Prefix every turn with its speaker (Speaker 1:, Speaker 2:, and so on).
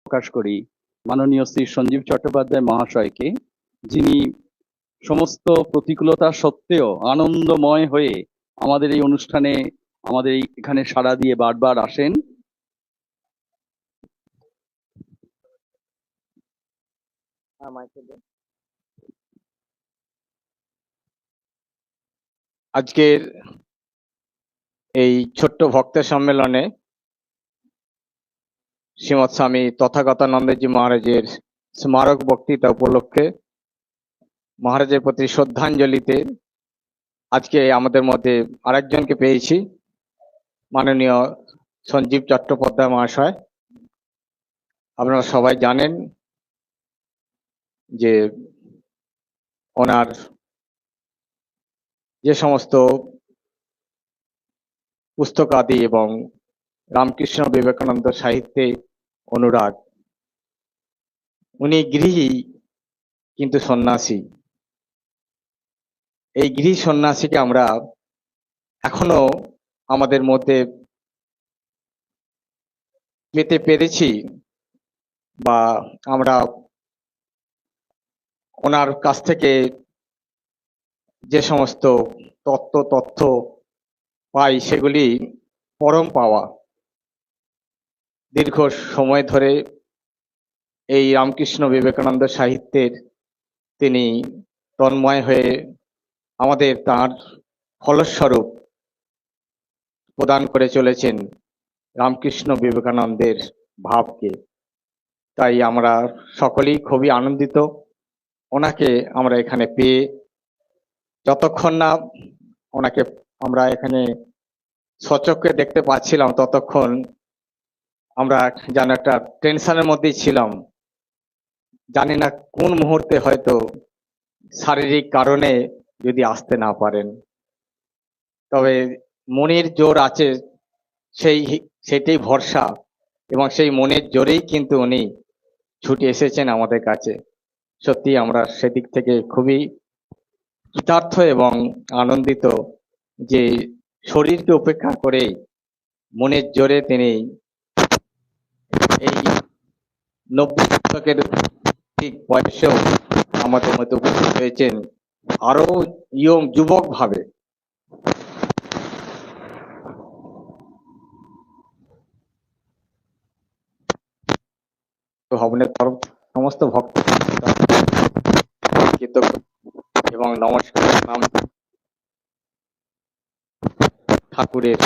Speaker 1: প্রকাশ করি মাননীয় শ্রী সঞ্জীব চট্টোপাধ্যায় মহাশয়কে, যিনি সমস্ত প্রতিকূলতা সত্ত্বেও আনন্দময় হয়ে আমাদের এই অনুষ্ঠানে আমাদের এখানে সাড়া দিয়ে বারবার আসেন।
Speaker 2: আজকের এই ছোট্ট ভক্ত সম্মেলনে শ্রীমৎ স্বামী তথাগতানন্দজি মহারাজের স্মারক বক্তৃতা উপলক্ষে মহারাজের প্রতি শ্রদ্ধাঞ্জলিতে আজকে আমাদের মধ্যে আরেকজনকে পেয়েছি, মাননীয় সঞ্জীব চট্টোপাধ্যায় মহাশয়। আপনারা সবাই জানেন যে ওনার যে সমস্ত পুস্তকাদি এবং রামকৃষ্ণ বিবেকানন্দ সাহিত্যে অনুরাগ, উনি গৃহী কিন্তু সন্ন্যাসী। এই গৃহী সন্ন্যাসীকে আমরা এখনো আমাদের মধ্যে পেতে পেরেছি, বা আমরা ওনার কাছ থেকে যে সমস্ত তথ্য পাই সেগুলি পরম পাওয়া। দীর্ঘ সময় ধরে এই রামকৃষ্ণ বিবেকানন্দ সাহিত্যের তিনি তন্ময় হয়ে আমাদের তার ফলস্বরূপ প্রদান করে চলেছেন রামকৃষ্ণ বিবেকানন্দের ভাবকে। তাই আমরা সকলেই খুবই আনন্দিত ওনাকে আমরা এখানে পেয়ে। যতক্ষণ না ওনাকে আমরা এখানে সচক্ষে দেখতে পাচ্ছিলাম ততক্ষণ আমরা যেন একটা টেনশনের মধ্যেই ছিলাম। জানি না কোন মুহূর্তে হয়তো শারীরিক কারণে যদি আসতে না পারেন, তবে মনের জোর আছে, সেটাই ভরসা, এবং সেই মনের জোরেই কিন্তু উনি ছুটে এসেছেন আমাদের কাছে। সত্যি আমরা সেদিক থেকে খুবই কৃতার্থ এবং আনন্দিত যে শরীরকে উপেক্ষা করে মনের জোরে তিনি এই 90 দশকের ঠিক বয়সেও আমাদের মধ্যে উপস্থিত হয়েছেন আরো যুবক ভাবে। ভবনের তরফ সমস্ত ভক্ত এবং নমস্কার ঠাকুরের